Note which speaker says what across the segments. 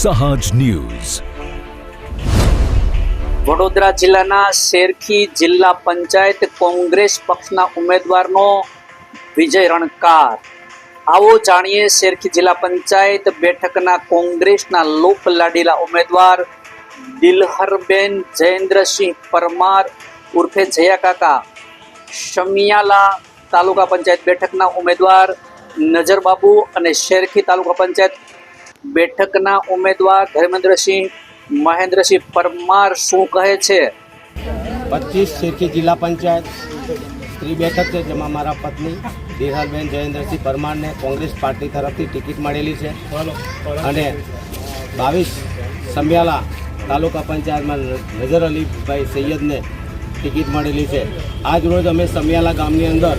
Speaker 1: સહાજ news.
Speaker 2: Vadodara જિલ્લાના શેરખી જિલ્લા પંચાયત કોંગ્રેસ પક્ષના ઉમેદવારનો વિજય રણકાર. આવો જાણીએ શેરખી જિલ્લા પંચાયત બેઠકના કોંગ્રેસના લોકલાડીલા ઉમેદવાર દિલહરબેન જયેન્દ્રસિંહ પરમાર ઉર્ફે જયા કાકા, શમિયાલા તાલુકા પંચાયત બેઠકના ઉમેદવાર નજરબાબુ અને શેરખી તાલુકા પંચાયત બેઠકના ઉમેદવાર ધર્મેન્દ્રસિંહ મહેન્દ્રસિંહ પરમાર શું કહે છે.
Speaker 3: 25 શેરખી જિલ્લા પંચાયત સ્ત્રી બેઠક છે, જેમાં મારા પત્ની દિલહરબેન જયેન્દ્રસિંહ પરમારને કોંગ્રેસ પાર્ટી તરફથી ટિકિટ મળેલી છે અને 22 સમિયાલા તાલુકા પંચાયતમાં નજર અલીભાઈ સૈયદને ટિકિટ મળેલી છે. આજ રોજ અમે સમિયાલા ગામની અંદર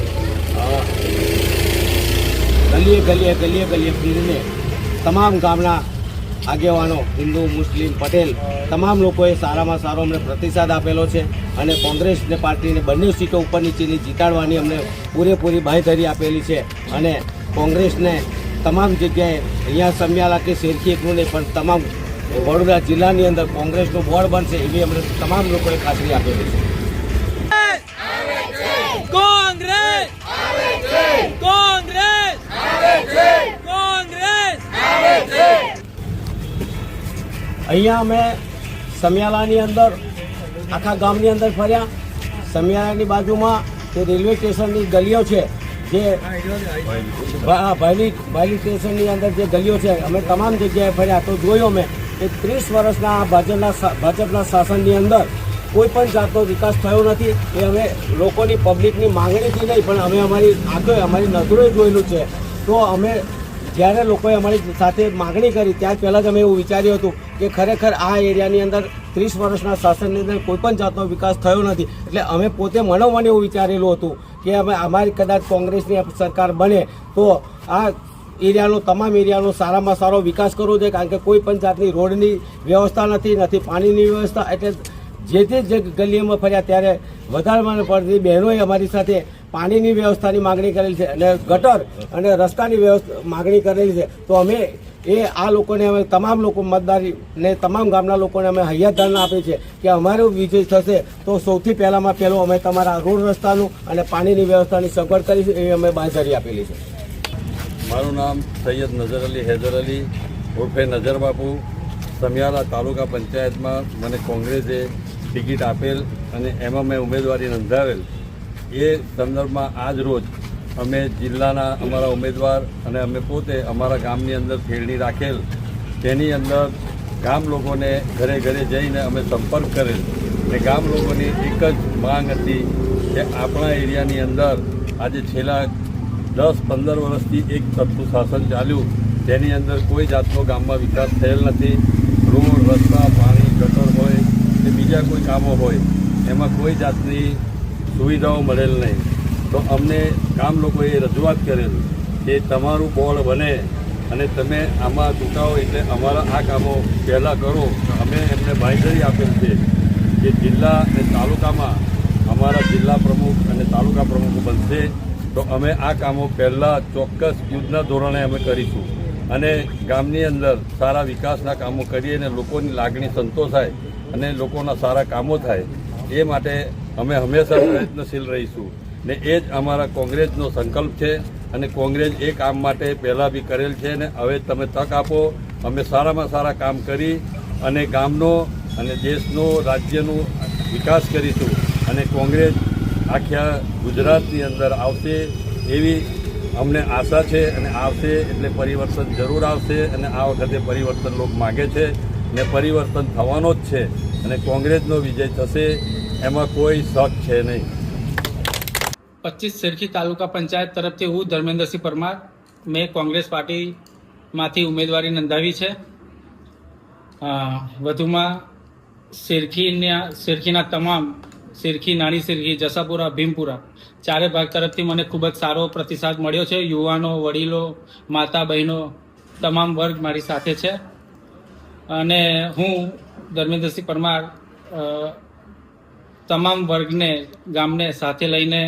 Speaker 3: ગલીએ ગલીએ ફરીને તમામ ગામના આગેવાનો, હિન્દુ, મુસ્લિમ, પટેલ તમામ લોકોએ સારામાં સારો અમને પ્રતિસાદ આપેલો છે અને કોંગ્રેસને પાર્ટીને બંને સીટો ઉપર નીચેની જીતાડવાની અમને પૂરેપૂરી બાંહેધરી આપેલી છે અને કોંગ્રેસને તમામ જગ્યાએ અહીંયા સમિયાલા કે શેરખી એકલું નહીં પણ તમામ વડોદરા જિલ્લાની અંદર કોંગ્રેસનું બોર્ડ બનશે એવી અમને તમામ લોકોએ ખાતરી આપેલી છે. અહીંયા અમે સમિયાલાની અંદર આખા ગામની અંદર ફર્યા. સમિયાલાની બાજુમાં તે રેલવે સ્ટેશનની ગલીઓ છે, જે ભાયલી સ્ટેશનની અંદર જે ગલીઓ છે, અમે તમામ જગ્યાએ ફર્યા તો જોયું અમે કે 30 વર્ષના ભાજપના શાસનની અંદર કોઈ પણ જાતનો વિકાસ થયો નથી. એ અમે લોકોની પબ્લિકની માંગણીથી નહીં પણ અમે અમારી આંખોએ અમારી નજરોએ જોયેલું છે. તો અમે જ્યારે લોકોએ અમારી સાથે માગણી કરી ત્યાર પહેલાં જ અમે એવું વિચાર્યું હતું કે ખરેખર આ એરિયાની અંદર 30 વર્ષના શાસનની અંદર કોઈપણ જાતનો વિકાસ થયો નથી. એટલે અમે પોતે મનોમન એવું વિચારેલું હતું કે અમે અમારી કદાચ કોંગ્રેસની સરકાર બને તો આ તમામ એરિયાનો સારામાં સારો વિકાસ કરવો જોઈએ, કારણ કે કોઈ પણ જાતની રોડની વ્યવસ્થા નથી, પાણીની વ્યવસ્થા. એટલે જે ગલીઓમાં ફર્યા ત્યારે વધારે પડતી બહેનોએ અમારી સાથે પાણીની વ્યવસ્થાની માગણી કરેલી છે અને ગટર અને રસ્તાની માગણી કરેલી છે. તો અમે આ લોકોને અમે તમામ લોકો મતદારને તમામ ગામના લોકોને અમે હૈયાધારણા આપી છે કે અમારો વિજય થશે તો સૌથી પહેલું અમે તમારા રોડ રસ્તાનું અને પાણીની વ્યવસ્થાની સગવડ કરીશું એવી અમે બાંહેધરી આપેલી છે.
Speaker 4: મારું નામ સૈયદ નજર અલી હૈદર અલી ઉર્ફે નજરબાબુ. સમિયાલા તાલુકા પંચાયતમાં મને કોંગ્રેસે ટિકિટ આપેલ અને એમાં મેં ઉમેદવારી નોંધાવેલ. એ સંદર્ભમાં આજ રોજ અમે જિલ્લાના અમારા ઉમેદવાર અને અમે પોતે અમારા ગામની અંદર ફેરણી રાખેલ. તેની અંદર ગામ લોકોને ઘરે ઘરે જઈને અમે સંપર્ક કરેલ અને ગામ લોકોની એક જ માંગ હતી કે આપણા એરિયાની અંદર આજે છેલ્લા 10-15 વર્ષથી એક તત્વ શાસન ચાલ્યું, તેની અંદર કોઈ જાતનો ગામમાં વિકાસ થયેલ નથી. રોડ, રસ્તા, પાણી, ગટર હોય કે બીજા કોઈ કામો હોય એમાં કોઈ જાતની સુવિધાઓ મળેલ નહીં. તો અમને ગામ લોકોએ રજૂઆત કરેલ કે તમારું બોર્ડ બને અને તમે આમાં ચૂંટાવો એટલે અમારા આ કામો પહેલાં કરો. અમે એમને બાંહેધરી આપેલ છે કે જિલ્લા અને તાલુકામાં અમારા જિલ્લા પ્રમુખ અને તાલુકા પ્રમુખ બનશે તો અમે આ કામો પહેલાં ચોક્કસ યુદ્ધના ધોરણે અમે કરીશું અને ગામની અંદર સારા વિકાસના કામો કરીએ અને લોકોની લાગણી સંતોષાય અને લોકોના સારા કામો થાય એ માટે અમે હંમેશા પ્રયત્નશીલ રહીશું ને એ જ અમારા કોંગ્રેસનો સંકલ્પ છે અને કોંગ્રેસ એ કામ માટે પહેલાં બી કરેલ છે ને હવે તમે તક આપો, અમે સારામાં સારા કામ કરી અને ગામનો અને દેશનો, રાજ્યનો વિકાસ કરીશું અને કોંગ્રેસ આખા ગુજરાતની અંદર આવશે એવી અમને આશા છે અને આવશે એટલે પરિવર્તન જરૂર આવશે અને આ વખતે પરિવર્તન લોકો માગે છે ને પરિવર્તન થવાનો જ છે અને કોંગ્રેસનો વિજય થશે એમાં કોઈ શક છે નહીં.
Speaker 5: 25 શેરખી તાલુકા પંચાયત તરફથી હું ધર્મેન્દ્રસિંહ પરમાર, મેં કોંગ્રેસ પાર્ટીમાંથી ઉમેદવારી નોંધાવી છે. વધુમાં શેરખીના તમામ શેરખી, નાની શેરખી, જસાપુરા, ભીમપુરા ચારે ભાગ તરફથી મને ખૂબ જ સારો પ્રતિસાદ મળ્યો છે. યુવાનો, વડીલો, માતા બહેનો તમામ વર્ગ મારી સાથે છે અને હું ધર્મેન્દ્રસિંહ પરમાર તમામ વર્ગને, ગામને સાથે લઈને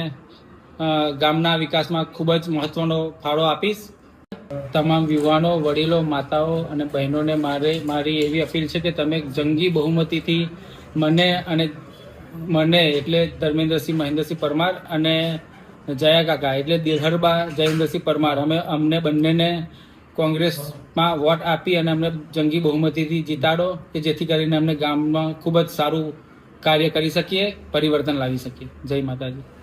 Speaker 5: ગામના વિકાસમાં ખૂબ જ મહત્ત્વનો ફાળો આપીશ. તમામ યુવાનો, વડીલો, માતાઓ અને બહેનોને મારી એવી અપીલ છે કે તમે જંગી બહુમતીથી મને એટલે ધર્મેન્દ્રસિંહ મહેન્દ્રસિંહ પરમાર અને જયા કાકા એટલે દિલહરબા જયેન્દ્રસિંહ પરમાર અમને બંનેને કોંગ્રેસમાં વોટ આપી અને અમને જંગી બહુમતીથી જીતાડો કે જેથી કરીને અમને ગામમાં ખૂબ જ સારું કાર્ય કરી શકીએ, પરિવર્તન લાવી શકીએ. જય માતાજી.